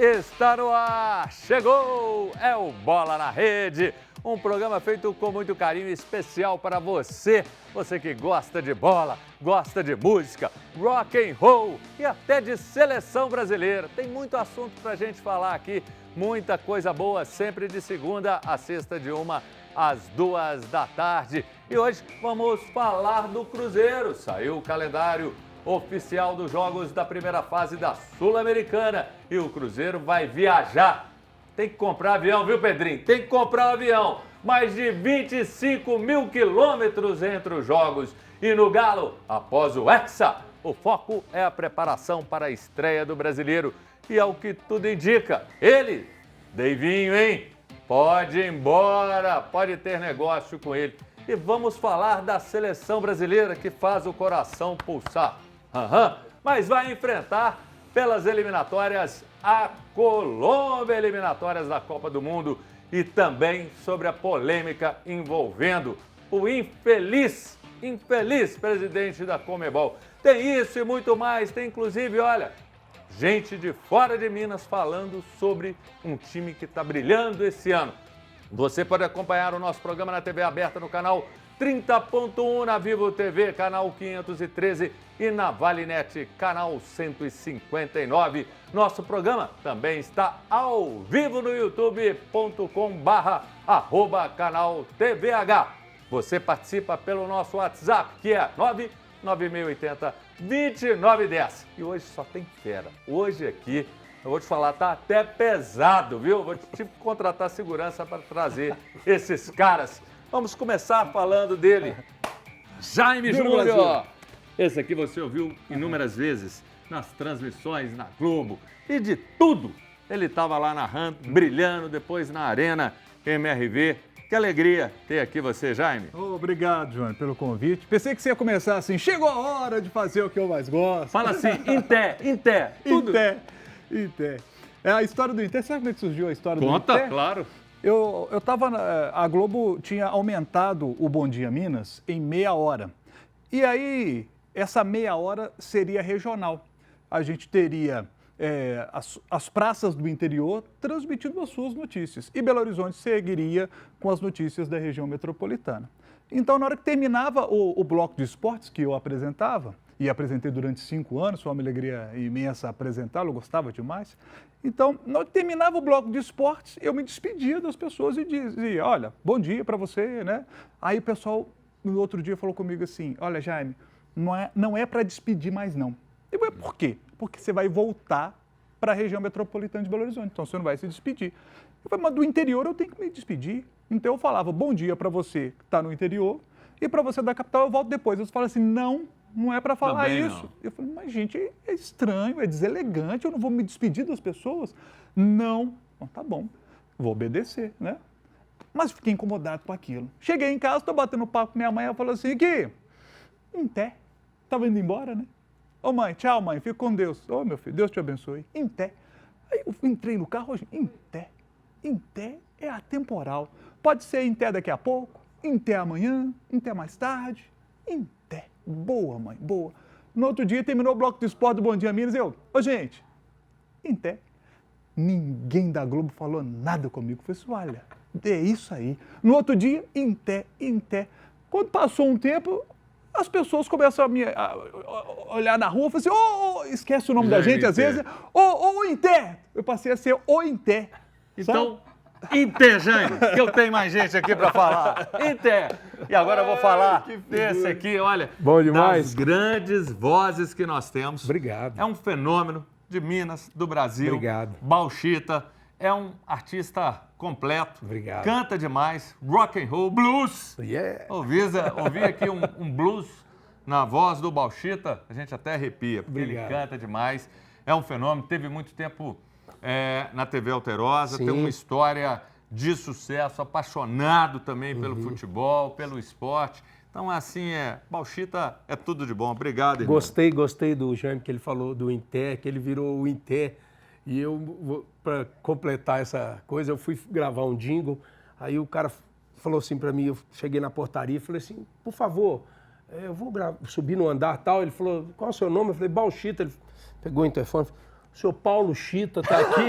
Está no ar, chegou, é o Bola na Rede, um programa feito com muito carinho especial para você, você que gosta de bola, gosta de música, rock and roll e até de seleção brasileira. Tem muito assunto para a gente falar aqui, muita coisa boa, sempre de segunda a sexta de 1 às 2 da tarde. E hoje vamos falar do Cruzeiro, saiu o calendário oficial dos jogos da primeira fase da Sul-Americana e o Cruzeiro vai viajar. Tem que comprar avião, viu, Pedrinho? Tem que comprar um avião. Mais de 25 mil quilômetros entre os jogos. E no Galo, após o Hexa, o foco é a preparação para a estreia do brasileiro. E ao que tudo indica, ele, Deivinho, hein? Pode ir embora, pode ter negócio com ele. E vamos falar da seleção brasileira que faz o coração pulsar. Mas vai enfrentar pelas eliminatórias a Colômbia, eliminatórias da Copa do Mundo e também sobre a polêmica envolvendo o infeliz presidente da Conmebol. Tem isso e muito mais, tem inclusive, olha, gente de fora de Minas falando sobre um time que está brilhando esse ano. Você pode acompanhar o nosso programa na TV aberta no canal 30.1, na Vivo TV, canal 513 e na ValeNet, canal 159. Nosso programa também está ao vivo no youtube.com/canal TVH. Você participa pelo nosso WhatsApp, que é 99680-2910. E hoje só tem fera. Hoje aqui, eu vou te falar, tá até pesado, viu? Vou te contratar segurança para trazer esses caras. Vamos começar falando dele. Jaime Júnior. Esse aqui você ouviu inúmeras vezes nas transmissões, na Globo e de tudo. Ele estava lá narrando, brilhando, depois na Arena MRV. Que alegria ter aqui você, Jaime. Obrigado, João, pelo convite. Pensei que você ia começar assim, chegou a hora de fazer o que eu mais gosto. Fala assim, Inté, tudo. Inté. A história do Inté, sabe como é que surgiu a história do Inté? Conta, claro. Eu tava, a Globo tinha aumentado o Bom Dia Minas em meia hora. E aí, essa meia hora seria regional. A gente teria as praças do interior transmitindo as suas notícias. E Belo Horizonte seguiria com as notícias da região metropolitana. Então, na hora que terminava o bloco de esportes que eu apresentava, e apresentei durante 5 anos, foi uma alegria imensa apresentá-lo, eu gostava demais. Então, na hora que terminava o bloco de esportes, eu me despedia das pessoas e dizia, olha, bom dia para você, né? Aí o pessoal, no outro dia, falou comigo assim, olha, Jaime, não é para despedir mais não. Eu falei, por quê? Porque você vai voltar para a região metropolitana de Belo Horizonte, então você não vai se despedir. Eu falei, mas do interior eu tenho que me despedir. Então eu falava, bom dia para você que está no interior e para você da capital eu volto depois. Eles falam assim, não é para falar também isso. Não. Eu falei, mas gente, é estranho, é deselegante, eu não vou me despedir das pessoas. Não, então, tá bom, vou obedecer, né? Mas fiquei incomodado com aquilo. Cheguei em casa, estou batendo papo com minha mãe, ela falou assim, aqui, Inté, estava indo embora, né? Ô mãe, tchau mãe, fica com Deus. Ô meu filho, Deus te abençoe. Inté. Aí eu entrei no carro hoje, Inté é atemporal. Pode ser Inté daqui a pouco, Inté amanhã, Inté mais tarde, Inté. Boa, mãe, boa. No outro dia, terminou o bloco de esporte do Bom Dia Minas, ô gente, Inté. Ninguém da Globo falou nada comigo. Eu falei assim, olha, é isso aí. No outro dia, Inté. Quando passou um tempo, as pessoas começam a olhar na rua e falam assim, esquece o nome da gente às vezes, ô Inté. Eu passei a ser o Inté. Então, Inté, Jaime, que eu tenho mais gente aqui para falar. Inté. E agora eu vou falar desse aqui, olha, bom demais. Das grandes vozes que nós temos. Obrigado. É um fenômeno de Minas, do Brasil. Obrigado. Bauxita, é um artista completo. Obrigado. Canta demais, rock and roll, blues. Yeah. Ouvi aqui um blues na voz do Bauxita, a gente até arrepia, porque Obrigado. Ele canta demais. É um fenômeno, teve muito tempo na TV Alterosa, Sim. tem uma história de sucesso, apaixonado também pelo futebol, pelo esporte. Então, assim, Bauxita é tudo de bom. Obrigado, irmão. Gostei do Jaime, que ele falou do Inté, que ele virou o Inté. E eu, para completar essa coisa, eu fui gravar um jingle, aí o cara falou assim para mim, eu cheguei na portaria e falei assim, por favor, eu vou subir no andar tal. Ele falou, qual é o seu nome? Eu falei, Bauxita. Ele pegou o interfone, O senhor Paulo Chita está aqui.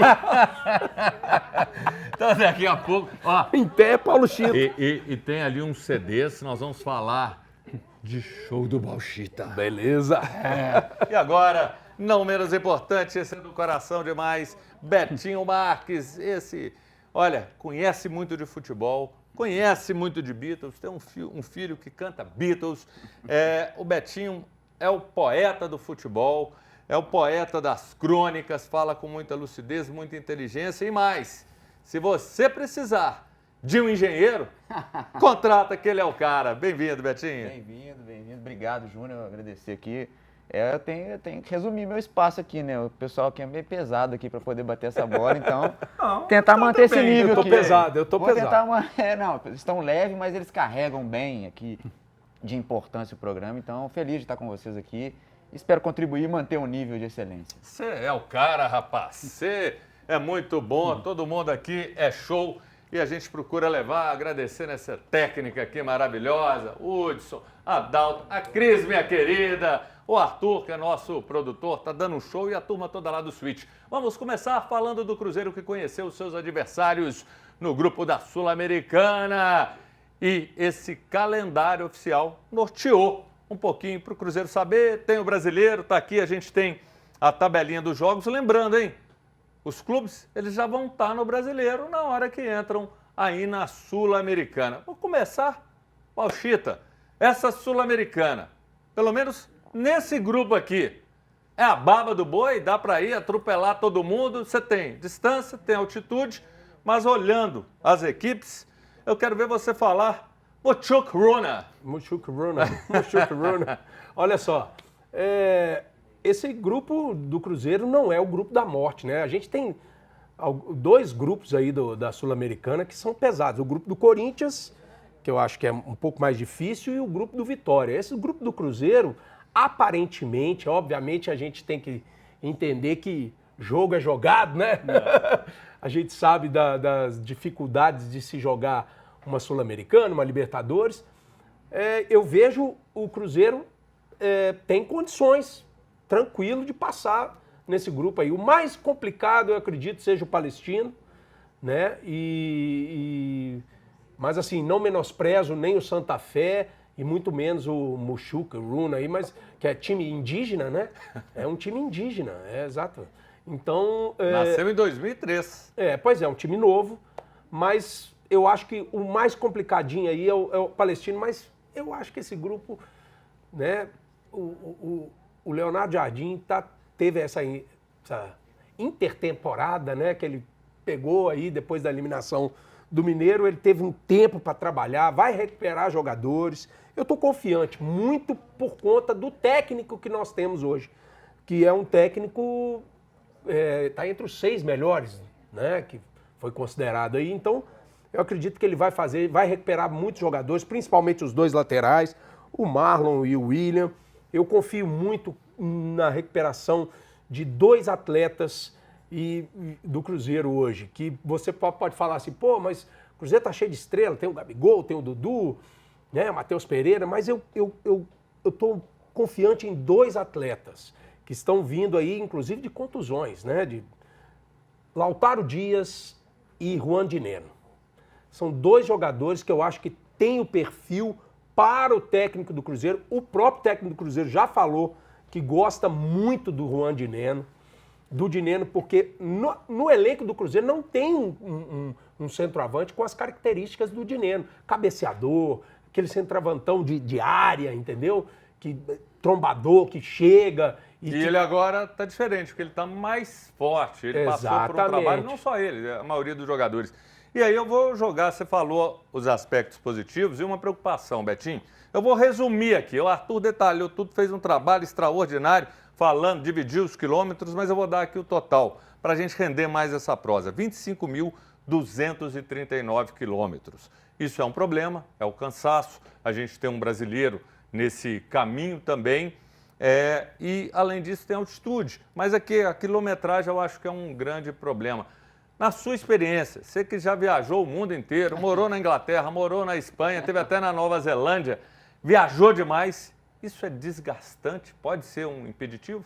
Então, daqui a pouco, ó. Em pé, Paulo Chita. E tem ali uns CDs, nós vamos falar de show do Bauchita. Beleza. E agora, não menos importante, esse é do coração demais, Betinho Marques. Esse, olha, conhece muito de futebol, conhece muito de Beatles, tem um filho que canta Beatles. O Betinho é o poeta do futebol, é o poeta das crônicas, fala com muita lucidez, muita inteligência e mais. Se você precisar de um engenheiro, contrata que ele é o cara. Bem-vindo, Betinho. Bem-vindo. Obrigado, Júnior. Agradecer aqui. Eu tenho que resumir meu espaço aqui, né? O pessoal aqui é meio pesado aqui para poder bater essa bola, então tentar manter esse nível eu tô aqui. pesado, eu tô Vou pesado. Não, eles estão leves, mas eles carregam bem aqui de importância o programa, então feliz de estar com vocês aqui. Espero contribuir e manter um nível de excelência. Você é o cara, rapaz. Você é muito bom, todo mundo aqui é show. E a gente procura levar, agradecer nessa técnica aqui maravilhosa, o Hudson, a Dalton, a Cris, minha querida, o Arthur, que é nosso produtor, tá dando um show, e a turma toda lá do Switch. Vamos começar falando do Cruzeiro que conheceu os seus adversários no grupo da Sul-Americana. E esse calendário oficial norteou um pouquinho para o Cruzeiro saber. Tem o brasileiro, tá aqui, a gente tem a tabelinha dos jogos. Lembrando, hein? Os clubes, eles já vão estar no brasileiro na hora que entram aí na Sul-Americana. Vou começar, Bauchita, essa Sul-Americana, pelo menos nesse grupo aqui, é a baba do boi, dá para ir atropelar todo mundo, você tem distância, tem altitude, mas olhando as equipes, eu quero ver você falar Muchuc Runa. Olha só, esse grupo do Cruzeiro não é o grupo da morte, né? A gente tem dois grupos aí da Sul-Americana que são pesados. O grupo do Corinthians, que eu acho que é um pouco mais difícil, e o grupo do Vitória. Esse grupo do Cruzeiro, aparentemente, obviamente, a gente tem que entender que jogo é jogado, né? A gente sabe das dificuldades de se jogar uma Sul-Americana, uma Libertadores. Eu vejo o Cruzeiro tem condições tranquilo de passar nesse grupo aí. O mais complicado, eu acredito, seja o Palestino, né? Mas assim, não menosprezo nem o Santa Fé e muito menos o Muchuca, o Runa aí, mas que é time indígena, né? É um time indígena, exato. Então... Nasceu em 2003. Pois é, um time novo, mas eu acho que o mais complicadinho aí é o Palestino, mas eu acho que esse grupo, né? O Leonardo Jardim teve essa intertemporada, né, que ele pegou aí depois da eliminação do Mineiro, ele teve um tempo para trabalhar, vai recuperar jogadores. Eu estou confiante, muito por conta do técnico que nós temos hoje, que é um técnico, está entre os 6 melhores, né, que foi considerado aí. Então, eu acredito que ele vai recuperar muitos jogadores, principalmente os 2 laterais, o Marlon e o William. Eu confio muito na recuperação de 2 atletas do Cruzeiro hoje, que você pode falar assim, pô, mas o Cruzeiro tá cheio de estrela, tem o Gabigol, tem o Dudu, né, Matheus Pereira, mas eu tô confiante em 2 atletas que estão vindo aí, inclusive de contusões, né, de Lautaro Dias e Juan de Neno. São 2 jogadores que eu acho que têm o perfil para o técnico do Cruzeiro. O próprio técnico do Cruzeiro já falou que gosta muito do Juan de Neno, porque no elenco do Cruzeiro não tem um centroavante com as características do de Neno. Cabeceador, aquele centroavantão de área, entendeu? Trombador, que chega... E ele agora está diferente, porque ele está mais forte. Ele passou por um trabalho, não só ele, a maioria dos jogadores. E aí eu vou jogar, você falou os aspectos positivos e uma preocupação, Betinho. Eu vou resumir aqui. O Arthur detalhou tudo, fez um trabalho extraordinário, falando, dividiu os quilômetros, mas eu vou dar aqui o total, para a gente render mais essa prosa. 25.239 quilômetros. Isso é um problema, é o cansaço. A gente tem um brasileiro nesse caminho também. E, além disso, tem altitude. Mas aqui a quilometragem eu acho que é um grande problema. Na sua experiência, você que já viajou o mundo inteiro, morou na Inglaterra, morou na Espanha, teve até na Nova Zelândia, viajou demais, isso é desgastante? Pode ser um impeditivo?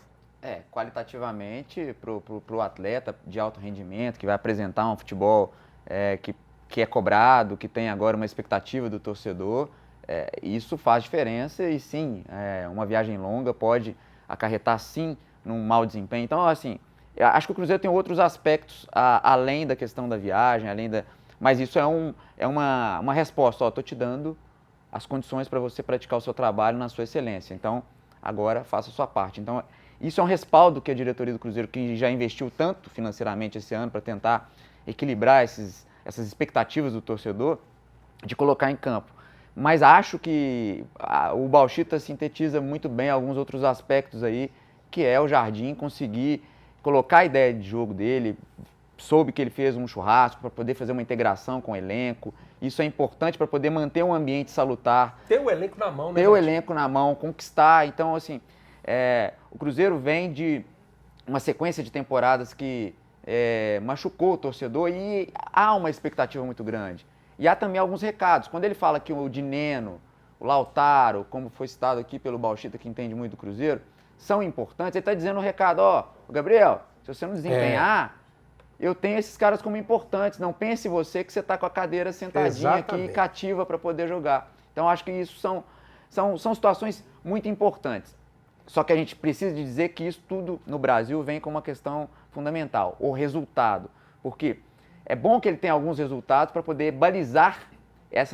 Qualitativamente, pro atleta de alto rendimento, que vai apresentar um futebol que é cobrado, que tem agora uma expectativa do torcedor, isso faz diferença e sim, uma viagem longa pode acarretar sim num mau desempenho. Então, assim, eu acho que o Cruzeiro tem outros aspectos além da questão da viagem, mas isso é uma resposta. Estou te dando as condições para você praticar o seu trabalho na sua excelência. Então, agora faça a sua parte. Então, isso é um respaldo que a diretoria do Cruzeiro, que já investiu tanto financeiramente esse ano para tentar equilibrar essas expectativas do torcedor, de colocar em campo. Mas acho que o Bauchita sintetiza muito bem alguns outros aspectos aí, que é o Jardim conseguir colocar a ideia de jogo dele. Soube que ele fez um churrasco para poder fazer uma integração com o elenco. Isso é importante para poder manter um ambiente salutar. Ter o elenco na mão, né? Ter o elenco na mão, conquistar. Então, assim, o Cruzeiro vem de uma sequência de temporadas que machucou o torcedor e há uma expectativa muito grande. E há também alguns recados. Quando ele fala que o Dineno, o Lautaro, como foi citado aqui pelo Bauchita, que entende muito do Cruzeiro, são importantes, ele está dizendo um recado, Gabriel, se você não desempenhar, eu tenho esses caras como importantes. Não pense você que você está com a cadeira sentadinha aqui, cativa para poder jogar. Então, acho que isso são situações muito importantes. Só que a gente precisa de dizer que isso tudo no Brasil vem com uma questão fundamental, o resultado. Porque é bom que ele tenha alguns resultados para poder balizar,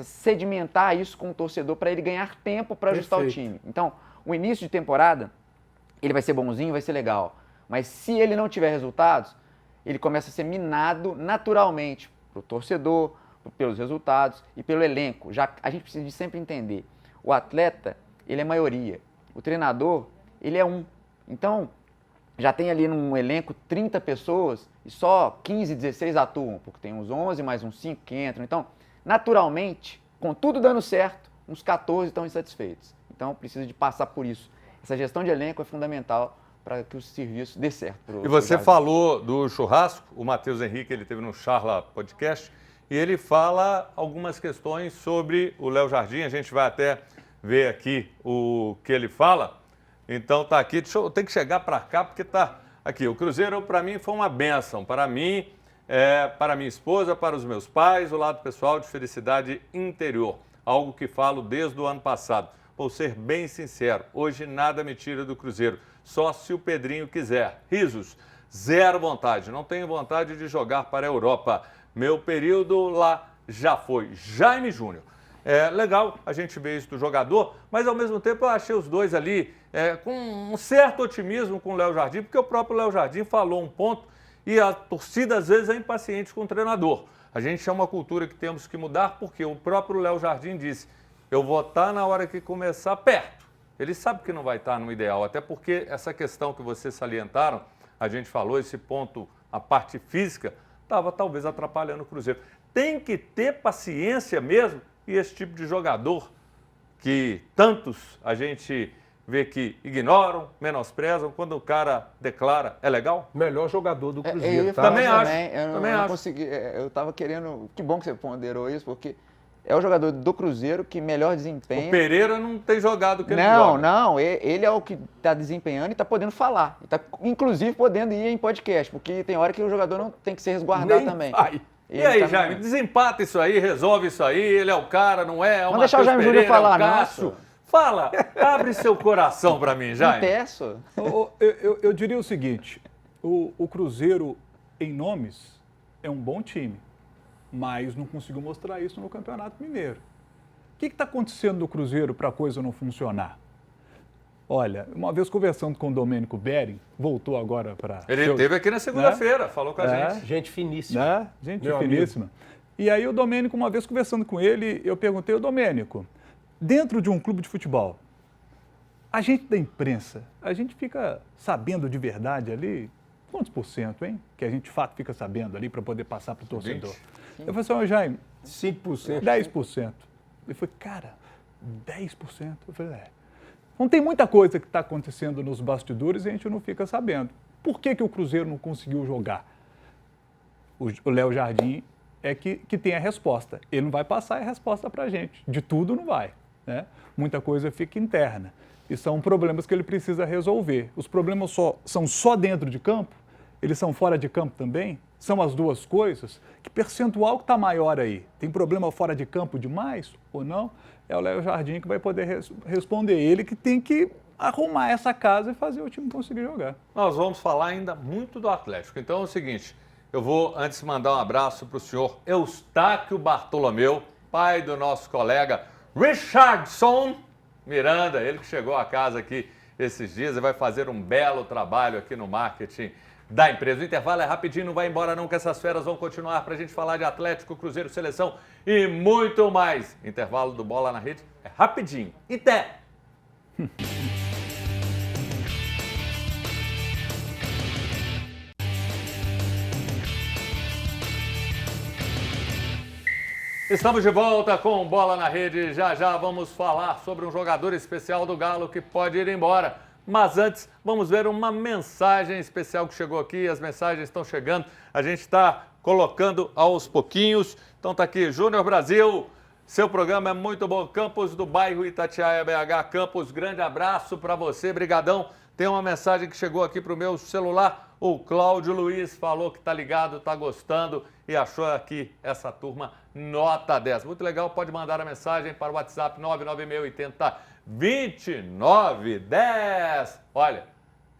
sedimentar isso com o torcedor, para ele ganhar tempo para ajustar o time. Então, o início de temporada, ele vai ser bonzinho, vai ser legal. Mas se ele não tiver resultados, ele começa a ser minado naturalmente para o torcedor, pelos resultados e pelo elenco. A gente precisa de sempre entender, o atleta, ele é maioria, o treinador, ele é um. Então, já tem ali num elenco 30 pessoas e só 15, 16 atuam, porque tem uns 11 mais uns 5 que entram. Então, naturalmente, com tudo dando certo, uns 14 estão insatisfeitos. Então, precisa de passar por isso. Essa gestão de elenco é fundamental para que o serviço dê certo. E você falou do churrasco, o Matheus Henrique, ele teve no Charla Podcast, e ele fala algumas questões sobre o Léo Jardim. A gente vai até ver aqui o que ele fala. Então tá aqui, eu tenho que chegar para cá porque tá aqui. O Cruzeiro para mim foi uma bênção, para mim, para minha esposa, para os meus pais, o lado pessoal de felicidade interior, algo que falo desde o ano passado. Vou ser bem sincero, hoje nada me tira do Cruzeiro, só se o Pedrinho quiser. Risos, zero vontade, não tenho vontade de jogar para a Europa. Meu período lá já foi. Jaime Júnior. É legal a gente ver isso do jogador, mas ao mesmo tempo eu achei os dois ali com um certo otimismo com o Léo Jardim, porque o próprio Léo Jardim falou um ponto e a torcida às vezes é impaciente com o treinador. A gente é uma cultura que temos que mudar porque o próprio Léo Jardim disse, eu vou estar na hora que começar perto. Ele sabe que não vai estar no ideal, até porque essa questão que vocês salientaram, a gente falou, esse ponto, a parte física, estava talvez atrapalhando o Cruzeiro. Tem que ter paciência mesmo. E esse tipo de jogador que tantos a gente vê que ignoram, menosprezam, quando o cara declara, é legal? Melhor jogador do Cruzeiro. Também acho. Eu estava querendo... Que bom que você ponderou isso, porque é o jogador do Cruzeiro que melhor desempenha. O Pereira não tem jogado o que ele joga. Não. Ele é o que está desempenhando e está podendo falar. Está, inclusive, podendo ir em podcast, porque tem hora que o jogador não tem que se resguardar também. E aí, Jaime, desempata isso aí, resolve isso aí, ele é o cara, não é? Vamos deixar o Jaime Júnior falar, Cássio. Fala, abre seu coração para mim, Jaime. Peço. Eu diria o seguinte, o Cruzeiro, em nomes, é um bom time, mas não conseguiu mostrar isso no Campeonato Mineiro. O que está acontecendo no Cruzeiro para a coisa não funcionar? Olha, uma vez conversando com o Domênico Bering, voltou agora para... Ele esteve aqui na segunda-feira, falou com a gente. Gente finíssima. Gente finíssima. E aí o Domênico, uma vez conversando com ele, eu perguntei, Domênico, dentro de um clube de futebol, a gente da imprensa, a gente fica sabendo de verdade ali, quantos %, hein? Que a gente de fato fica sabendo ali para poder passar para o torcedor. 20. Eu falei assim, Jaime, 5%. 10%. Ele falou, cara, 10%? Eu falei, Não tem muita coisa que está acontecendo nos bastidores e a gente não fica sabendo. Por que o Cruzeiro não conseguiu jogar? O Léo Jardim é que tem a resposta. Ele não vai passar a resposta para a gente. De tudo não vai. Né? Muita coisa fica interna. E são problemas que ele precisa resolver. Os problemas são só dentro de campo? Eles são fora de campo também? São as duas coisas? Que percentual que está maior aí? Tem problema fora de campo demais ou não? É o Léo Jardim que vai poder responder. Ele que tem que arrumar essa casa e fazer o time conseguir jogar. Nós vamos falar ainda muito do Atlético. Então é o seguinte, eu vou antes mandar um abraço para o senhor Eustáquio Bartolomeu, pai do nosso colega Richardson Miranda, ele que chegou a casa aqui esses dias e vai fazer um belo trabalho aqui no marketing da empresa. O intervalo é rapidinho, não vai embora não, que essas feras vão continuar para a gente falar de Atlético, Cruzeiro, Seleção e muito mais. Intervalo do Bola na Rede é rapidinho. Até! Estamos de volta com Bola na Rede. Já já vamos falar sobre um jogador especial do Galo que pode ir embora. Mas antes, vamos ver uma mensagem especial que chegou aqui. As mensagens estão chegando. A gente está colocando aos pouquinhos. Então tá aqui, Júnior Brasil. Seu programa é muito bom. Campos do bairro Itatiaia, BH. Campos, grande abraço para você. Brigadão. Tem uma mensagem que chegou aqui para o meu celular. O Cláudio Luiz falou que tá ligado, tá gostando e achou aqui essa turma nota 10. Muito legal, pode mandar a mensagem para o WhatsApp 996802910. Olha,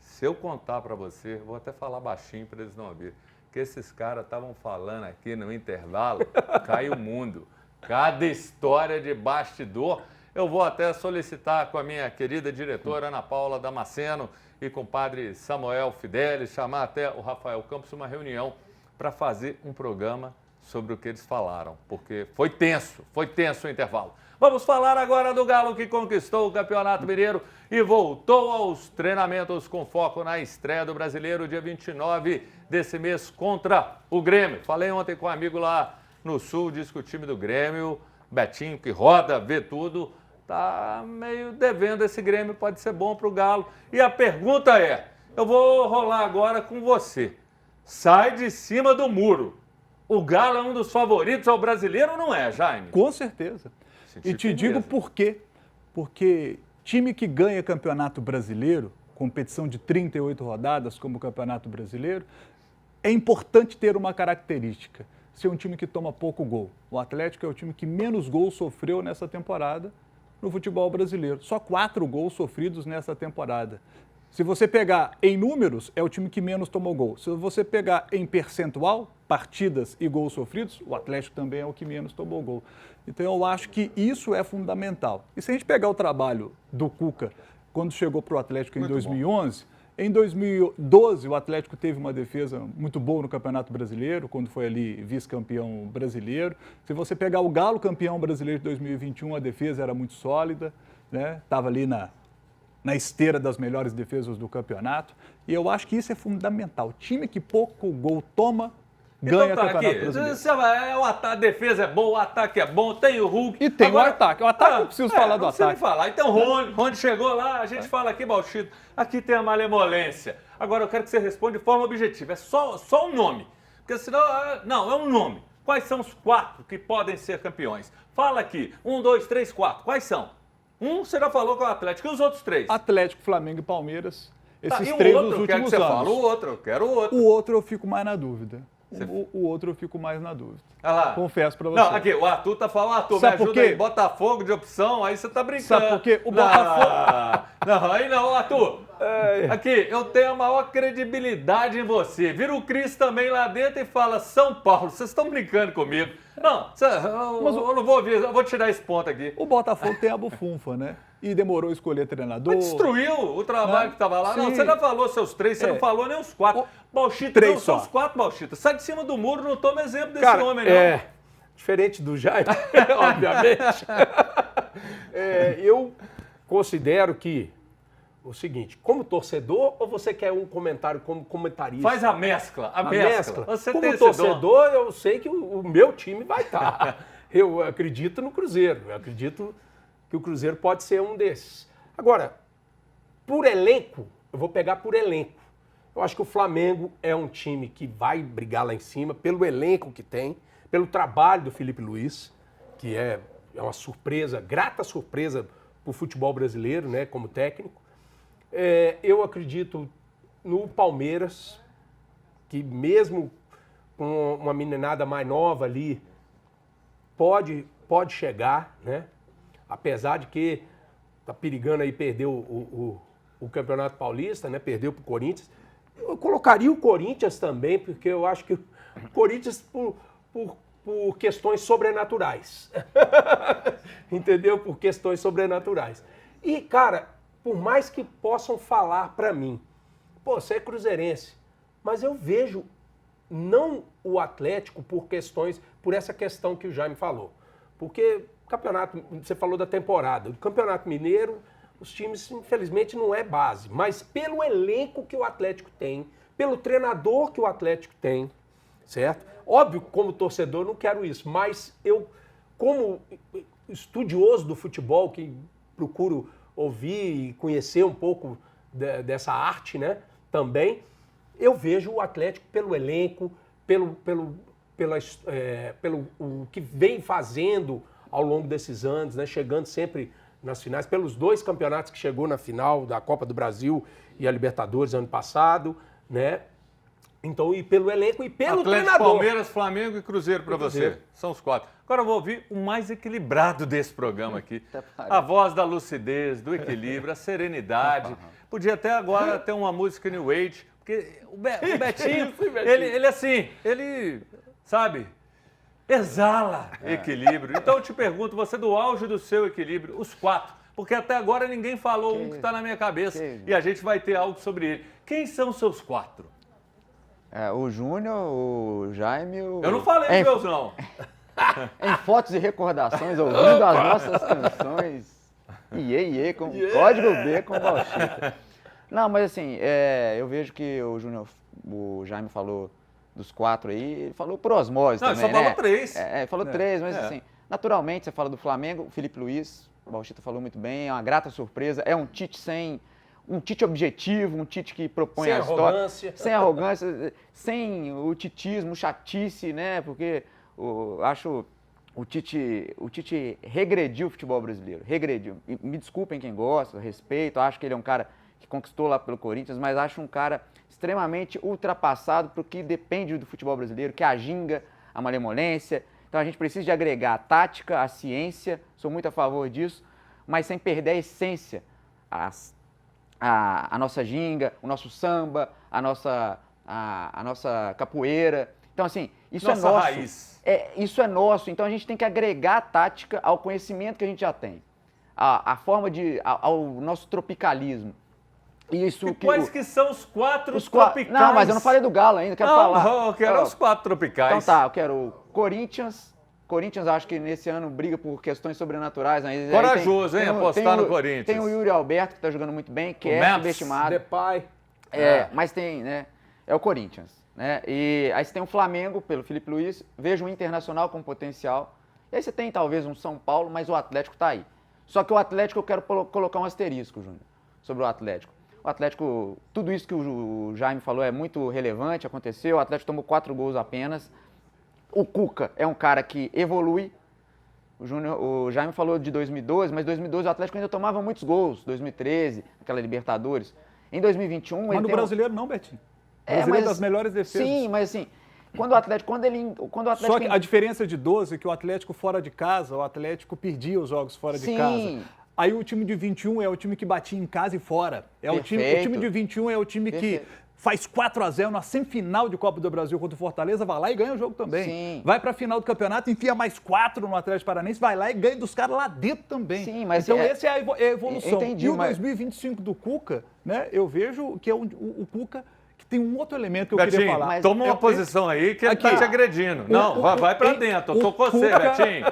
se eu contar para você, vou até falar baixinho para eles não ouvirem, que esses caras estavam falando aqui no intervalo, caiu o mundo. Cada história de bastidor. Eu vou até solicitar com a minha querida diretora Ana Paula Damasceno e com o padre Samuel Fidelis, chamar até o Rafael Campos uma reunião para fazer um programa sobre o que eles falaram, porque foi tenso o intervalo. Vamos falar agora do Galo que conquistou o Campeonato Mineiro e voltou aos treinamentos com foco na estreia do Brasileiro, dia 29 desse mês, contra o Grêmio. Falei ontem com um amigo lá no Sul, disse que o time do Grêmio, Betinho, que roda, vê tudo, tá meio devendo. Esse Grêmio pode ser bom para o Galo. E a pergunta é, eu vou rolar agora com você. Sai de cima do muro. O Galo é um dos favoritos ao Brasileiro ou não é, Jaime? Com certeza. E te digo por quê. Porque time que ganha Campeonato Brasileiro, competição de 38 rodadas como o Campeonato Brasileiro, é importante ter uma característica, ser um time que toma pouco gol. O Atlético é o time que menos gols sofreu nessa temporada no futebol brasileiro. Só 4 gols sofridos nessa temporada. Se você pegar em números, é o time que menos tomou gol. Se você pegar em percentual, partidas e gols sofridos, o Atlético também é o que menos tomou gol. Então eu acho que isso é fundamental. E se a gente pegar o trabalho do Cuca, quando chegou para o Atlético em 2011, em 2012 o Atlético teve uma defesa muito boa no Campeonato Brasileiro, quando foi ali vice-campeão brasileiro. Se você pegar o Galo campeão brasileiro de 2021, a defesa era muito sólida, né? Estava ali na esteira das melhores defesas do campeonato. E eu acho que isso é fundamental. Time que pouco gol toma, ganha então, Campeonato Brasileiro. A defesa é boa, o ataque é bom, tem o Hulk. E tem agora, o ataque. O ataque não preciso falar do ataque. Falar. Então, Rony chegou lá, a gente fala aqui, Bauchito, aqui tem a malemolência. Agora eu quero que você responda de forma objetiva. É só um nome. Porque senão, não, é um nome. Quais são os 4 que podem ser campeões? Fala aqui. 1, 2, 3, 4. Quais são? Você já falou com o Atlético. E os outros 3? Atlético, Flamengo e Palmeiras. Esses e 3 outro, nos eu quero que últimos você anos. fale o outro, eu quero o outro. O outro eu fico mais na dúvida. O outro eu fico mais na dúvida. Olha lá. Confesso pra você. Não, aqui, o Arthur tá falando, Arthur, Sabe me ajuda aí, Botafogo de opção, aí você tá brincando. Sabe por quê? O Botafogo... Não, aí não, Arthur. Aqui, eu tenho a maior credibilidade em você. Vira o Cris também lá dentro e fala São Paulo. Vocês estão brincando comigo. Não, eu não vou ouvir, eu vou tirar esse ponto aqui. O Botafogo tem a bufunfa, né? E demorou a escolher treinador. Mas destruiu o trabalho que estava lá. Sim. Não, você já falou seus 3, você não falou nem os 4. Bauchito, 3 não são só. os 4, Bauchito. Sai de cima do muro, não toma exemplo desse homem, não. Diferente do Jaime, obviamente. Eu considero que o seguinte, como torcedor, ou você quer um comentário como comentarista? Faz a mescla, a mescla. Você como tem torcedor, eu sei que o meu time vai estar. Eu acredito no Cruzeiro, eu acredito que o Cruzeiro pode ser um desses. Agora, por elenco, eu vou pegar por elenco. Eu acho que o Flamengo é um time que vai brigar lá em cima, pelo elenco que tem, pelo trabalho do Felipe Luiz, que é uma surpresa, grata surpresa o futebol brasileiro, né, como técnico. Eu acredito no Palmeiras, que mesmo com uma meninada mais nova ali, pode chegar, né? Apesar de que tá perigando aí perder o Campeonato Paulista, né? Perdeu para o Corinthians. Eu colocaria o Corinthians também, porque eu acho que o Corinthians, por questões sobrenaturais. Entendeu? Por questões sobrenaturais. E, cara, por mais que possam falar para mim, pô, você é cruzeirense, mas eu vejo não o Atlético por essa questão que o Jaime falou. Porque campeonato, você falou da temporada, o Campeonato Mineiro, os times, infelizmente, não é base, mas pelo elenco que o Atlético tem, pelo treinador que o Atlético tem, certo? Óbvio, como torcedor, não quero isso, mas eu, como estudioso do futebol, que procuro ouvir e conhecer um pouco dessa arte, né, também, eu vejo o Atlético pelo elenco, pelo o que vem fazendo ao longo desses anos, né, chegando sempre nas finais, pelos 2 campeonatos que chegou na final da Copa do Brasil e a Libertadores ano passado, né? Então, e pelo elenco e pelo Atlético, treinador. Palmeiras, Flamengo e Cruzeiro para você. São os 4. Agora eu vou ouvir o mais equilibrado desse programa aqui. A voz da lucidez, do equilíbrio, a serenidade. Podia até agora ter uma música New Age, porque o Betinho, ele assim, ele, sabe, exala equilíbrio. Então eu te pergunto, você do auge do seu equilíbrio, os 4, porque até agora ninguém falou um que está na minha cabeça e a gente vai ter algo sobre ele. Quem são os seus 4? O Júnior, o Jaime... Eu não falei os meus, não. Em fotos e recordações, ouvindo as nossas canções. Iê, com código B com Bauxita. Não, mas assim, eu vejo que o Jaime falou dos 4 aí, ele falou por osmose também, Não, ele só falou 3. Falou 3, mas assim, naturalmente você fala do Flamengo, o Felipe Luiz, o Bauxita falou muito bem, é uma grata surpresa, é um Tite um Tite objetivo, um Tite que propõe a história. Sem arrogância, sem o titismo, chatice, né? Porque acho o Tite regrediu o futebol brasileiro, regrediu. E me desculpem quem gosta, respeito, acho que ele é um cara que conquistou lá pelo Corinthians, mas acho um cara extremamente ultrapassado para o que depende do futebol brasileiro, que é a ginga, a malemolência. Então a gente precisa de agregar a tática, a ciência, sou muito a favor disso, mas sem perder a essência, a nossa ginga, o nosso samba, a nossa capoeira. Então, assim, isso nossa é nosso. Raiz. Isso é nosso. Então, a gente tem que agregar a tática ao conhecimento que a gente já tem. Ao nosso tropicalismo. E quais que são os 4 tropicais? Não, mas eu não falei do Galo ainda, quero falar. Não, eu quero os 4 tropicais. Então tá, eu quero o Corinthians. Corinthians, acho que nesse ano briga por questões sobrenaturais. Corajoso, hein? Apostar no Corinthians. Tem o Yuri Alberto, que está jogando muito bem, que é subestimado. Depay. Mas tem, né? É o Corinthians, né? E aí você tem o Flamengo, pelo Felipe Luiz, vejo o Internacional com potencial. E aí você tem talvez um São Paulo, mas o Atlético tá aí. Só que o Atlético eu quero colocar um asterisco, Júnior, sobre o Atlético. O Atlético, tudo isso que o Jaime falou é muito relevante, aconteceu. O Atlético tomou 4 gols apenas. O Cuca é um cara que evolui. O Jaime falou de 2012, mas 2012 o Atlético ainda tomava muitos gols. 2013, aquela Libertadores. Em 2021... Mas no brasileiro não, Betinho. O brasileiro é das melhores defesas. Sim, mas assim, quando o Atlético... Só que a diferença de 12 é que o Atlético fora de casa, o Atlético perdia os jogos fora de casa. Aí o time de 21 é o time que batia em casa e fora. O time de 21 é o time que faz 4-0 na semifinal de Copa do Brasil contra o Fortaleza, vai lá e ganha o jogo também. Sim. Vai pra final do campeonato, enfia mais 4 no Atlético Paranaense, vai lá e ganha dos caras lá dentro também. Sim, mas então essa é a evolução. Entendi, e o 2025 do Cuca, né, eu vejo que é o Cuca que tem um outro elemento que eu Betinho, queria falar. Toma uma posição aí que ele tá te agredindo. Não, vai pra dentro, eu tô com você, Betinho.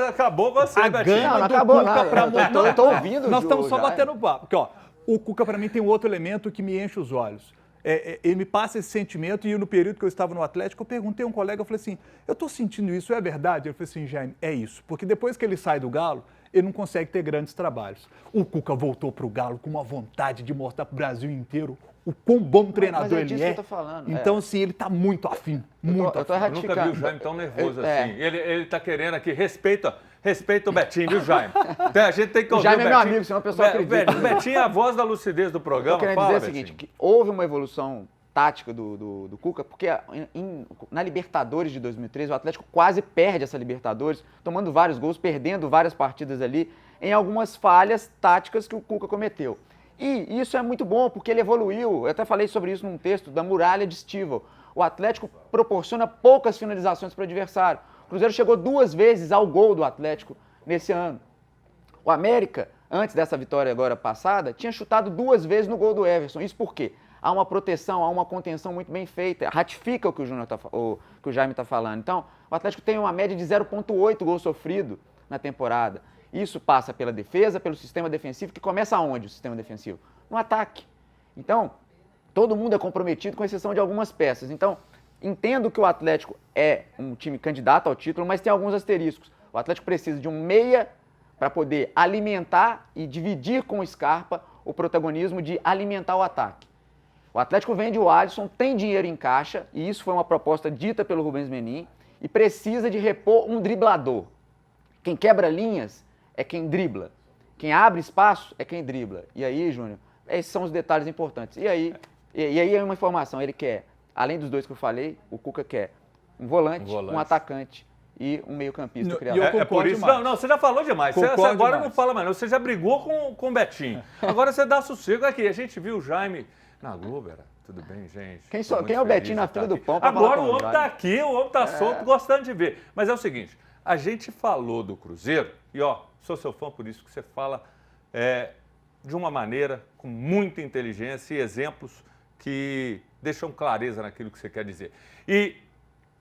Acabou você, Betinho. Não acabou nada. Tô ouvindo. Nós estamos só batendo papo. Porque, ó, o Cuca, para mim, tem um outro elemento que me enche os olhos. Ele me passa esse sentimento e no período que eu estava no Atlético, eu perguntei a um colega, eu falei assim, eu estou sentindo isso, é verdade? Ele falou assim, Jaime, é isso. Porque depois que ele sai do Galo, ele não consegue ter grandes trabalhos. O Cuca voltou para o Galo com uma vontade de mostrar para o Brasil inteiro o quão bom treinador ele é. Que eu tô falando. Então, assim, ele está muito afim, muito afim. Eu nunca vi o Jaime tão nervoso assim. Ele está querendo aqui, respeita Respeita o Betinho, viu, Jaime? A gente tem que ouvir O Jaime o é meu Betinho. amigo, senão a pessoa acredita. O Betinho é a voz da lucidez do programa. Eu quero Fala, dizer o Betinho. seguinte, que houve uma evolução tática do Cuca, porque na Libertadores de 2013, o Atlético quase perde essa Libertadores, tomando vários gols, perdendo várias partidas ali, em algumas falhas táticas que o Cuca cometeu. E isso é muito bom, porque ele evoluiu, eu até falei sobre isso num texto, da muralha de Stível. O Atlético proporciona poucas finalizações para o adversário. O Cruzeiro chegou 2 vezes ao gol do Atlético nesse ano. O América, antes dessa vitória agora passada, tinha chutado 2 vezes no gol do Everson. Isso por quê? Há uma proteção, há uma contenção muito bem feita. Ratifica o que o Jaime está falando. Então, o Atlético tem uma média de 0,8 gol sofrido na temporada. Isso passa pela defesa, pelo sistema defensivo, que começa aonde o sistema defensivo? No ataque. Então, todo mundo é comprometido, com exceção de algumas peças. Então, entendo que o Atlético é um time candidato ao título, mas tem alguns asteriscos. O Atlético precisa de um meia para poder alimentar e dividir com o Scarpa o protagonismo de alimentar o ataque. O Atlético vende o Alisson, tem dinheiro em caixa, e isso foi uma proposta dita pelo Rubens Menin, e precisa de repor um driblador. Quem quebra linhas é quem dribla. Quem abre espaço é quem dribla. E aí, Júnior, esses são os detalhes importantes. E aí é uma informação, ele quer, além dos 2 que eu falei, o Cuca quer um volante. Um atacante e um meio-campista criado. Eu É por isso. demais. Não, você já falou demais. Você agora demais. não fala mais, não. Você já brigou com o Betinho. Agora você dá sossego aqui. A gente viu o Jaime na Globo, era. Tudo bem, gente? Quem é o Betinho na fila do pão? Agora o homem está aqui, o homem está solto, gostando de ver. Mas é o seguinte, a gente falou do Cruzeiro, e ó, sou seu fã por isso que você fala de uma maneira com muita inteligência e exemplos que deixam clareza naquilo que você quer dizer. E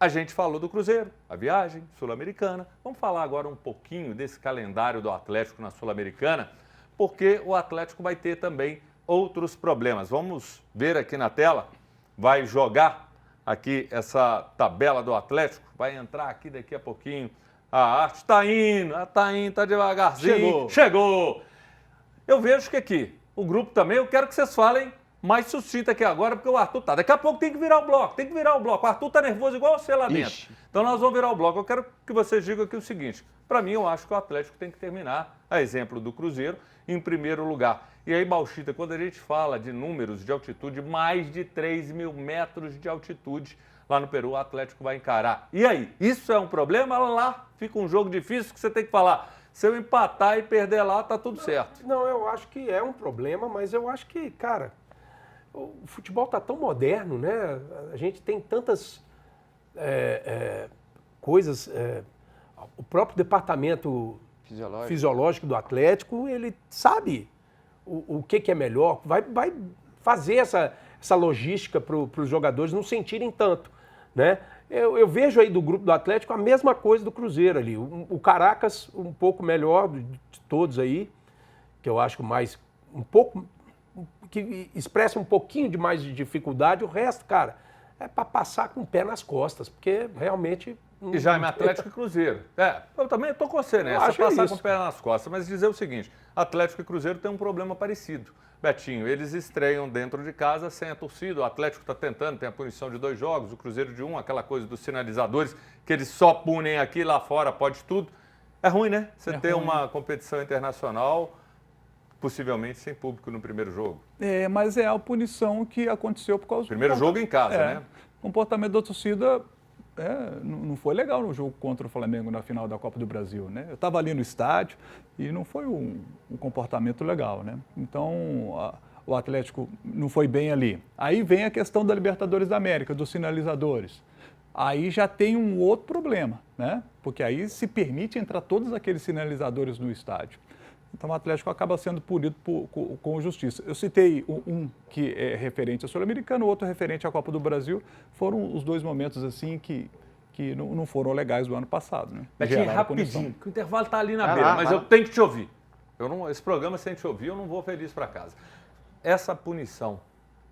a gente falou do Cruzeiro, a viagem sul-americana. Vamos falar agora um pouquinho desse calendário do Atlético na Sul-Americana, porque o Atlético vai ter também outros problemas. Vamos ver aqui na tela, vai jogar aqui essa tabela do Atlético, vai entrar aqui daqui a pouquinho. A arte está indo, está devagarzinho. Chegou! Eu vejo que aqui, o grupo também, eu quero que vocês falem mais sucinto aqui agora, porque o Arthur tá. Daqui a pouco tem que virar o bloco, O Arthur tá nervoso igual você lá dentro. Ixi. Então nós vamos virar o bloco. Eu quero que vocês digam aqui o seguinte, para mim eu acho que o Atlético tem que terminar, a exemplo do Cruzeiro, em primeiro lugar. E aí, Bauchita, quando a gente fala de números de altitude, mais de 3.000 metros de altitude lá no Peru, o Atlético vai encarar. E aí, isso é um problema? Lá fica um jogo difícil que você tem que falar. Se eu empatar e perder lá, tá tudo certo. Não, eu acho que é um problema, mas eu acho que, cara, o futebol tá tão moderno, né? A gente tem tantas coisas. O próprio departamento fisiológico do Atlético, ele sabe o que é melhor, vai fazer essa logística para os jogadores não sentirem tanto, né? Eu vejo aí do grupo do Atlético a mesma coisa do Cruzeiro ali. O Caracas um pouco melhor de todos aí, que eu acho que mais um pouco que expressa um pouquinho de mais de dificuldade. O resto, cara, é para passar com o pé nas costas, porque realmente... E Jaime, Atlético e Cruzeiro. Eu também estou com você nessa, passar com o pé nas costas. Mas dizer o seguinte, Atlético e Cruzeiro tem um problema parecido. Betinho, eles estreiam dentro de casa sem a torcida. O Atlético está tentando, tem a punição de 2 jogos, o Cruzeiro de 1, aquela coisa dos sinalizadores, que eles só punem aqui, lá fora pode tudo. É ruim, né? Você ter uma competição internacional, possivelmente sem público no primeiro jogo. Mas é a punição que aconteceu por causa do... Primeiro jogo em casa, né? O comportamento da torcida não foi legal no jogo contra o Flamengo na final da Copa do Brasil, né? Eu estava ali no estádio e não foi um comportamento legal, né? Então, o Atlético não foi bem ali. Aí vem a questão da Libertadores da América, dos sinalizadores. Aí já tem um outro problema, né? Porque aí se permite entrar todos aqueles sinalizadores no estádio. Então, o Atlético acaba sendo punido com justiça. Eu citei um que é referente à Sul-Americana, o outro referente à Copa do Brasil. Foram os 2 momentos assim que não foram legais do ano passado, né? Betinho, rapidinho, que o intervalo está ali na beira, mas eu tenho que te ouvir. Esse programa, sem te ouvir, eu não vou feliz para casa. Essa punição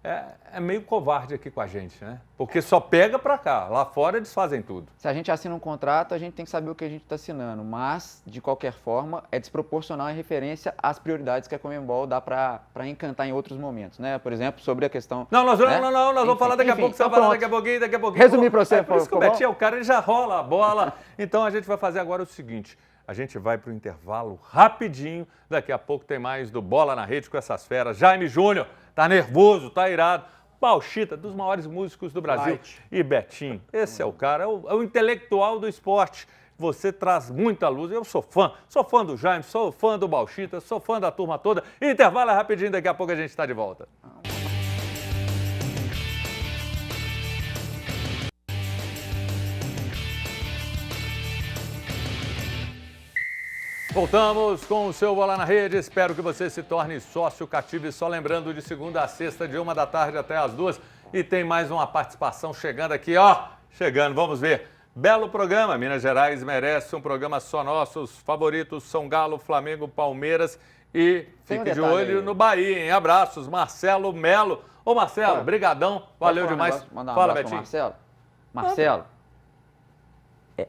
é meio covarde aqui com a gente, né? Porque só pega para cá, lá fora eles fazem tudo. Se a gente assina um contrato, a gente tem que saber o que a gente está assinando, mas, de qualquer forma, é desproporcional em referência às prioridades que a Conmebol dá para encantar em outros momentos, né? Por exemplo, sobre a questão... Nós vamos falar daqui a pouco, você vai falar daqui a pouquinho. Resumir para você, por isso que o Betinho é o cara, ele já rola a bola. Então, a gente vai fazer agora o seguinte, A gente vai para o intervalo rapidinho. Daqui a pouco tem mais do Bola na Rede com essas feras. Jaime Júnior, tá nervoso, tá irado. Bauchita, dos maiores músicos do Brasil. E Betinho, esse é o cara, é o intelectual do esporte. Você traz muita luz. Eu sou fã do Jaime, sou fã do Bauchita, sou fã da turma toda. Intervalo é rapidinho, daqui a pouco a gente está de volta. Voltamos com o seu Bola na Rede. Espero que você se torne sócio cativo. Só lembrando, de segunda a sexta, de 1 da tarde até as 2. E tem mais uma participação chegando aqui, ó. Chegando, vamos ver. Belo programa. Minas Gerais merece um programa só nosso. Os favoritos são Galo, Flamengo, Palmeiras. E fique de olho aí no Bahia, hein? Abraços, Marcelo Melo. Ô, Marcelo, brigadão. Valeu demais. Fala, Betinho. Marcelo.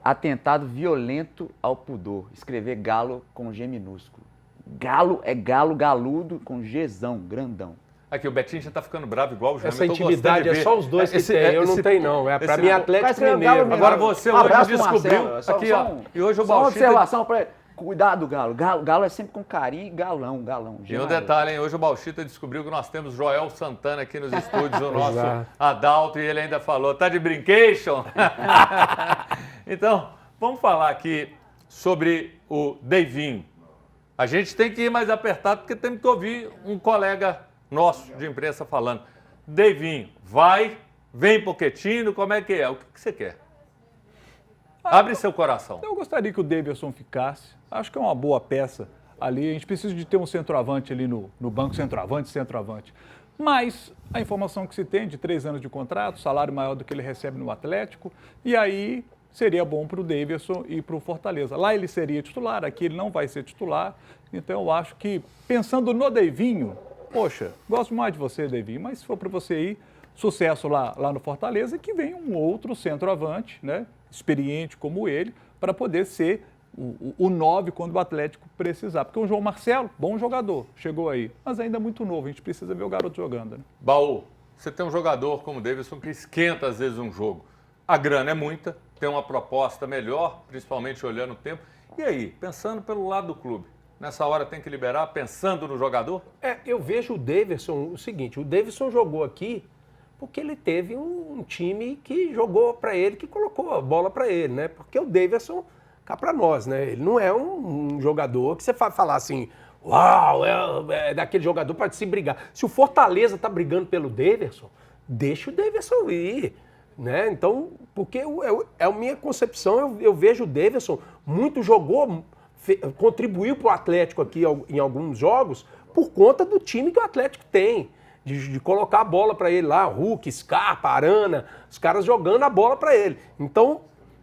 Atentado violento ao pudor. Escrever Galo com G minúsculo. Galo é galo galudo com Gzão, grandão. Aqui, o Betinho já tá ficando bravo igual o Jaime. Essa intimidade é só os dois que tem. Eu não tenho, não. É pra mim Atlético Mineiro. Agora você hoje descobriu. Aqui, ó. E hoje o Bauchita... Só uma observação pra ele. Cuidado, Galo. Galo é sempre com carinho e galão. E um detalhe, hein? Hoje o Bauchita descobriu que nós temos Joel Santana aqui nos estúdios, o nosso Adalto, e ele ainda falou, tá de brincation? Então, vamos falar aqui sobre o Deivinho. A gente tem que ir mais apertado, porque temos que ouvir um colega nosso de imprensa falando. Deivinho, vem Pochettino, como é que é? O que você quer? Abre seu coração. Eu gostaria que o Davidson ficasse. Acho que é uma boa peça ali. A gente precisa de ter um centroavante ali no banco, centroavante. Mas a informação que se tem de 3 anos de contrato, salário maior do que ele recebe no Atlético, e aí seria bom para o Davidson e para o Fortaleza. Lá ele seria titular, aqui ele não vai ser titular. Então eu acho que, pensando no Deivinho, poxa, gosto mais de você, Deivinho, mas se for para você ir, sucesso lá no Fortaleza, que vem um outro centroavante, né, experiente como ele, para poder ser o 9 quando o Atlético precisar. Porque o João Marcelo, bom jogador, chegou aí, mas ainda muito novo, a gente precisa ver o garoto jogando. Né? Baú, você tem um jogador como o Davidson que esquenta às vezes um jogo. A grana é muita, tem uma proposta melhor, principalmente olhando o tempo. E aí, pensando pelo lado do clube, nessa hora tem que liberar, pensando no jogador? Eu vejo o Davidson, o seguinte, o Davidson jogou aqui porque ele teve um time que jogou para ele, que colocou a bola para ele, né? Porque o Davidson, cá para nós, né? Ele não é um jogador que você vai falar assim, uau, é daquele jogador para se brigar. Se o Fortaleza tá brigando pelo Davidson, deixa o Davidson ir, né? Então, porque é a minha concepção, eu vejo o Davidson muito jogou, contribuiu para o Atlético aqui em alguns jogos por conta do time que o Atlético tem. De colocar a bola para ele lá, Hulk, Scarpa, Arana, os caras jogando a bola para ele. Então,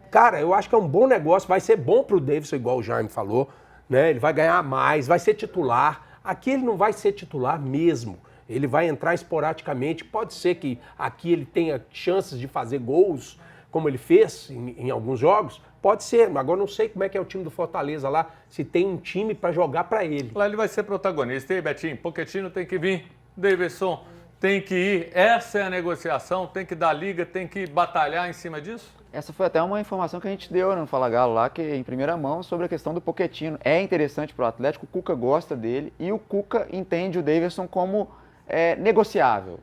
cara, eu acho que é um bom negócio, vai ser bom pro Davidson, igual o Jaime falou, né? Ele vai ganhar mais, vai ser titular. Aqui ele não vai ser titular mesmo. Ele vai entrar esporadicamente. Pode ser que aqui ele tenha chances de fazer gols, como ele fez em alguns jogos. Pode ser, agora não sei como é que é o time do Fortaleza lá, se tem um time para jogar para ele. Lá ele vai ser protagonista. E aí, Betinho, Pochettino tem que vir. Davidson tem que ir, essa é a negociação, tem que dar liga, tem que batalhar em cima disso? Essa foi até uma informação que a gente deu no Fala Galo lá, que em primeira mão, sobre a questão do Pochettino. É interessante para o Atlético, o Cuca gosta dele e o Cuca entende o Davidson como negociável.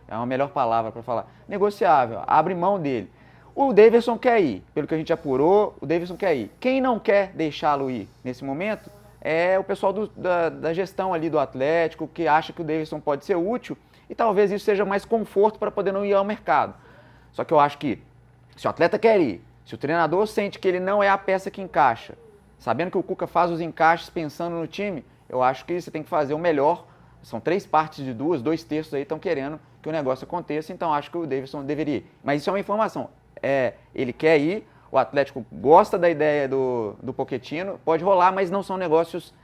É uma melhor palavra para falar. Negociável, abre mão dele. O Davidson quer ir, pelo que a gente apurou, o Davidson quer ir. Quem não quer deixá-lo ir nesse momento é o pessoal da gestão ali do Atlético, que acha que o Davidson pode ser útil e talvez isso seja mais conforto para poder não ir ao mercado. Só que eu acho que se o atleta quer ir, se o treinador sente que ele não é a peça que encaixa, sabendo que o Cuca faz os encaixes pensando no time, eu acho que você tem que fazer o melhor. São 3 partes de 2 terços aí estão querendo que o negócio aconteça, então acho que o Davidson deveria ir. Mas isso é uma informação. Ele quer ir, o Atlético gosta da ideia do Pochettino, pode rolar, mas não são negócios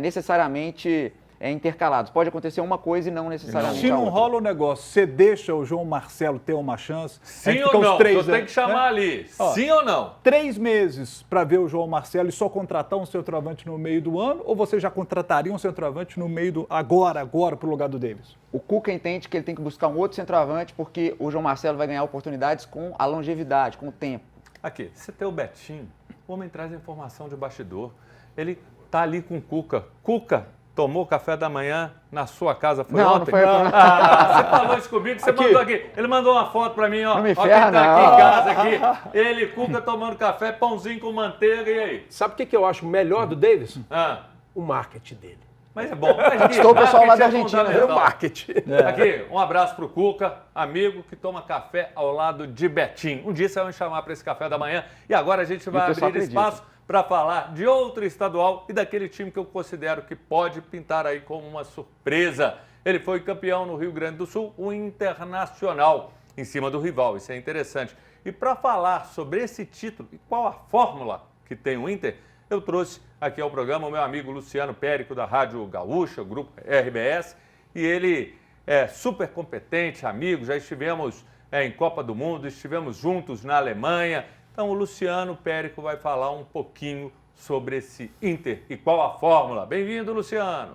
necessariamente intercalados. Pode acontecer uma coisa e não necessariamente Se a não outra. rola o negócio, você deixa o João Marcelo ter uma chance? Sim ou não? Então tem que chamar ali. Sim ou não? 3 meses para ver o João Marcelo e só contratar um centroavante no meio do ano? Ou você já contrataria um centroavante no meio do agora para o lugar do Davidson? O Cuca entende que ele tem que buscar um outro centroavante porque o João Marcelo vai ganhar oportunidades com a longevidade, com o tempo. Aqui, você tem o Betinho, O homem traz a informação de bastidor. Ele tá ali com o Cuca. Cuca tomou café da manhã na sua casa, foi ontem? Não foi eu. Você falou isso comigo, você mandou aqui. Ele mandou uma foto pra mim, ó. Não me Ó, quem ferra, tá não. aqui em casa aqui. Ele, Cuca, tomando café, pãozinho com manteiga, e aí? Sabe o que eu acho melhor do Davis? Ah, O marketing dele. mas é bom. Mas, Estou o pessoal lá da marketing Argentina, é É o fundamental. marketing. Aqui, um abraço pro Cuca, amigo que toma café ao lado de Betinho. Um dia você vai me chamar para esse café da manhã e agora a gente vai o pessoal abrir acredita. espaço para falar de outro estadual e daquele time que eu considero que pode pintar aí como uma surpresa. Ele foi campeão no Rio Grande do Sul, o Internacional, em cima do rival. Isso é interessante. E para falar sobre esse título e qual a fórmula que tem o Inter, eu trouxe aqui ao programa o meu amigo Luciano Périco, da Rádio Gaúcha, Grupo RBS, e ele é super competente, amigo, já estivemos em Copa do Mundo, estivemos juntos na Alemanha. Então o Luciano Périco vai falar um pouquinho sobre esse Inter e qual a fórmula. Bem-vindo, Luciano.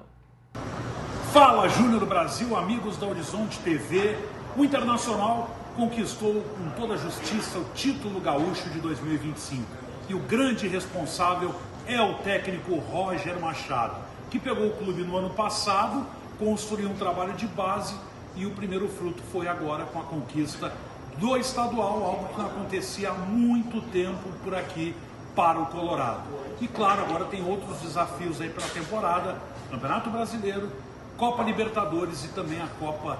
Fala, Júnior Brasil, amigos da Horizonte TV. O Internacional conquistou com toda a justiça o título gaúcho de 2025. E o grande responsável é o técnico Roger Machado, que pegou o clube no ano passado, construiu um trabalho de base e o primeiro fruto foi agora com a conquista do estadual, algo que não acontecia há muito tempo por aqui para o Colorado. E claro, agora tem outros desafios aí para a temporada, Campeonato Brasileiro, Copa Libertadores e também a Copa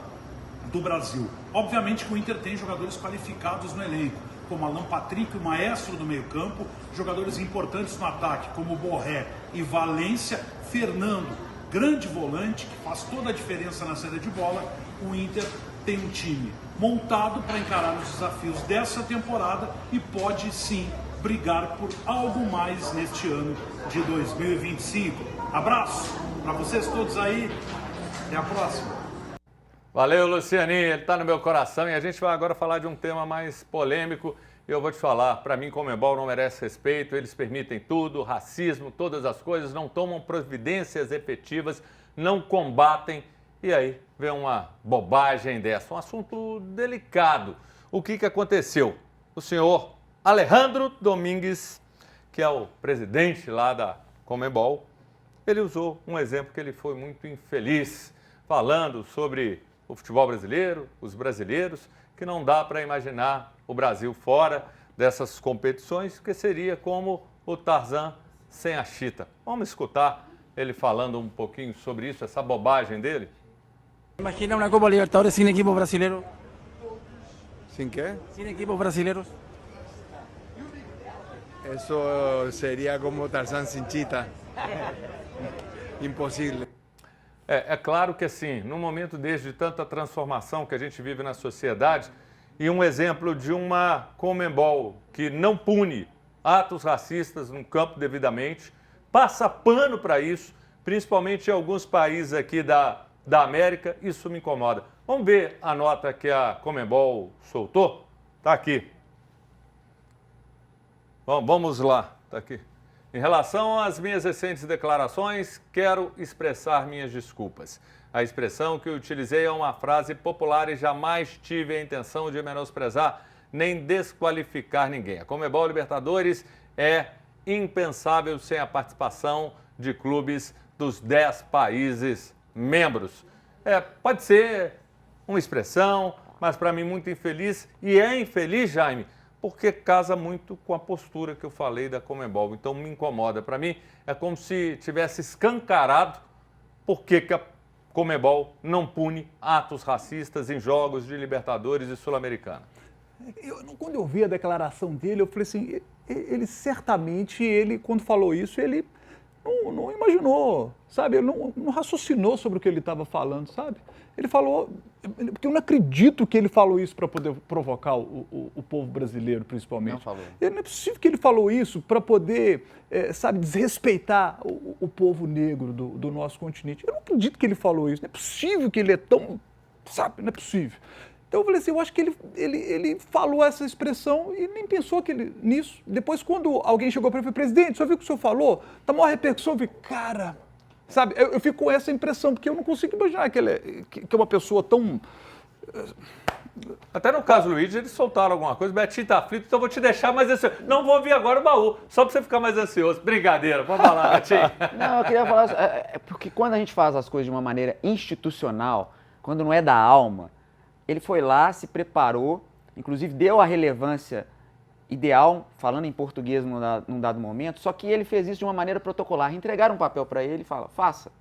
do Brasil. Obviamente que o Inter tem jogadores qualificados no elenco, como Alan Patrick, o maestro do meio-campo, jogadores importantes no ataque, como Borré e Valência, Fernando, grande volante, que faz toda a diferença na saída de bola. O Inter tem um time montado para encarar os desafios dessa temporada e pode sim brigar por algo mais neste ano de 2025. Abraço para vocês todos aí, até a próxima. Valeu, Lucianinho, ele está no meu coração e a gente vai agora falar de um tema mais polêmico. E eu vou te falar, para mim, Conmebol não merece respeito, eles permitem tudo, racismo, todas as coisas, não tomam providências efetivas, não combatem. E aí vem uma bobagem dessa, um assunto delicado. O que aconteceu? O senhor Alejandro Domingues, que é o presidente lá da Conmebol, ele usou um exemplo que ele foi muito infeliz, falando sobre o futebol brasileiro, os brasileiros, que não dá para imaginar o Brasil fora dessas competições, porque seria como o Tarzan sem a chita. Vamos escutar ele falando um pouquinho sobre isso, essa bobagem dele? Imagina una Copa Libertadores sin equipos brasileños. ¿Sin qué? Sin equipos brasileños. Eso sería como Tarzán sin chita. Impossível. É claro que assim, num momento desde tanta transformação que a gente vive na sociedade, e um exemplo de uma Conmebol que não pune atos racistas no campo devidamente, passa pano para isso, principalmente em alguns países aqui da América, isso me incomoda. Vamos ver a nota que a Conmebol soltou? Está aqui. Vamos lá, está aqui. Em relação às minhas recentes declarações, quero expressar minhas desculpas. A expressão que eu utilizei é uma frase popular e jamais tive a intenção de menosprezar nem desqualificar ninguém. A Conmebol Libertadores é impensável sem a participação de clubes dos 10 países membros. Pode ser uma expressão, mas para mim muito infeliz. E é infeliz, Jaime, porque casa muito com a postura que eu falei da Conmebol. Então me incomoda. Para mim é como se tivesse escancarado por que a Conmebol não pune atos racistas em jogos de Libertadores e Sul-Americana. Quando eu vi a declaração dele, eu falei assim, ele certamente, quando falou isso, ele não imaginou, sabe? Ele não raciocinou sobre o que ele estava falando, sabe? Ele falou, porque eu não acredito que ele falou isso para poder provocar o povo brasileiro, principalmente. Não falou. Não é possível que ele falou isso para poder, sabe, desrespeitar o povo negro do nosso continente. Eu não acredito que ele falou isso, não é possível que ele é tão, sabe, não é possível. Então eu falei assim, eu acho que ele falou essa expressão e nem pensou nisso. Depois, quando alguém chegou para ele e falou, presidente, só viu o que o senhor falou? Tá maior repercussão, eu falei, cara, sabe, eu fico com essa impressão, porque eu não consigo imaginar que é uma pessoa tão, Até no caso do Luigi, eles soltaram alguma coisa. Betinho tá aflito, então eu vou te deixar mais ansioso. Não vou ouvir agora o baú, só pra você ficar mais ansioso. Brincadeira, pode falar, Betinho. Não, eu queria falar, porque quando a gente faz as coisas de uma maneira institucional, quando não é da alma, ele foi lá, se preparou, inclusive deu a relevância ideal, falando em português num dado momento, só que ele fez isso de uma maneira protocolar. Entregaram um papel para ele e fala, faça.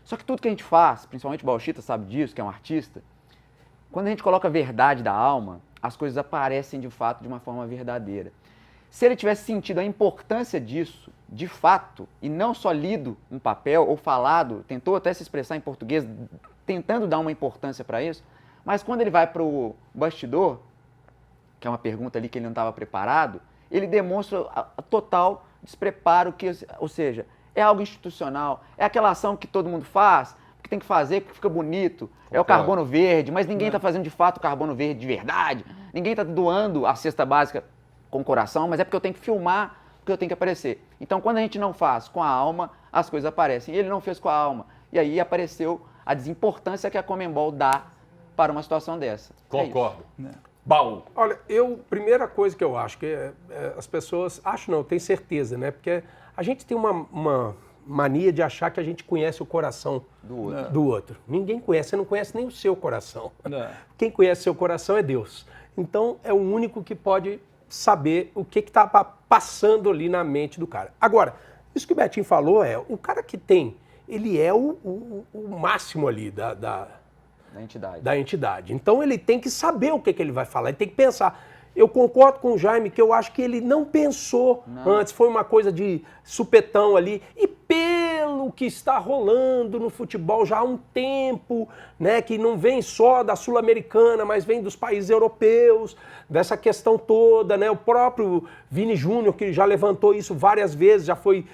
Só que tudo que a gente faz, principalmente o Bauchita sabe disso, que é um artista, quando a gente coloca a verdade da alma, as coisas aparecem de fato de uma forma verdadeira. Se ele tivesse sentido a importância disso, de fato, e não só lido um papel ou falado, tentou até se expressar em português, tentando dar uma importância para isso, mas quando ele vai para o bastidor, que é uma pergunta ali que ele não estava preparado, ele demonstra a total despreparo, ou seja, é algo institucional, é aquela ação que todo mundo faz, que tem que fazer, que fica bonito, é o carbono verde, mas ninguém está fazendo de fato o carbono verde de verdade, ninguém está doando a cesta básica com o coração, mas é porque eu tenho que filmar, porque eu tenho que aparecer. Então, quando a gente não faz com a alma, as coisas aparecem. Ele não fez com a alma. E aí apareceu a desimportância que a Conmebol dá para uma situação dessa. Concordo. Baú. Olha, primeira coisa que eu acho, que as pessoas, acho não, tenho certeza, né? Porque a gente tem uma mania de achar que a gente conhece o coração do outro. Ninguém conhece, você não conhece nem o seu coração. Não. Quem conhece seu coração é Deus. Então, é o único que pode saber o que está passando ali na mente do cara. Agora, isso que o Betinho falou o cara que tem, ele é o máximo ali da entidade. Então, ele tem que saber o que ele vai falar, ele tem que pensar. Eu concordo com o Jaime que eu acho que ele não pensou antes, foi uma coisa de supetão ali. E pelo que está rolando no futebol já há um tempo, né, que não vem só da Sul-Americana, mas vem dos países europeus, dessa questão toda, né? O próprio Vini Júnior, que já levantou isso várias vezes, já foi,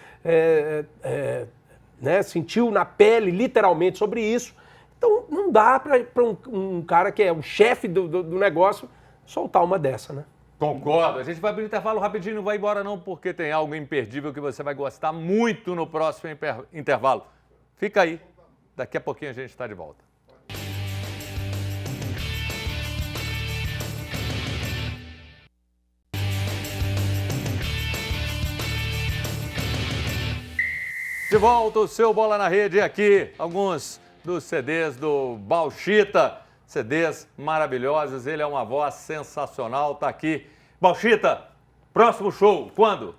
né, sentiu na pele literalmente sobre isso. Então não dá para um cara que é o chefe do negócio soltar uma dessa, né? Concordo. A gente vai abrir um intervalo rapidinho, não vai embora não, porque tem algo imperdível que você vai gostar muito no próximo intervalo. Fica aí, daqui a pouquinho a gente está de volta. De volta o seu Bola na Rede aqui, alguns dos CDs do Bauchita. CDs maravilhosos, ele é uma voz sensacional, tá aqui. Bauchita, próximo show, quando?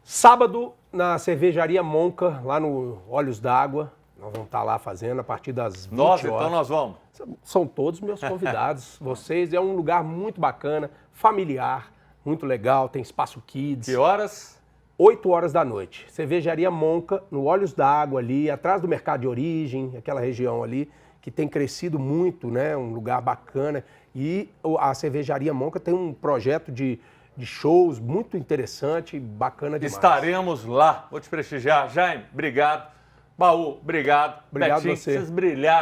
Sábado, na Cervejaria Monca, lá no Olhos d'Água. Nós vamos estar lá fazendo a partir das 20 horas. Então nós vamos. São todos meus convidados. Vocês, é um lugar muito bacana, familiar, muito legal, tem espaço kids. Que horas? 8 horas da noite. Cervejaria Monca, no Olhos d'Água ali, atrás do Mercado de Origem, aquela região ali, que tem crescido muito, né? Um lugar bacana. E a Cervejaria Monca tem um projeto de shows muito interessante, bacana demais. Estaremos lá. Vou te prestigiar. Jaime, obrigado. Baú, obrigado. Obrigado Betinho, você. Vocês brilharam.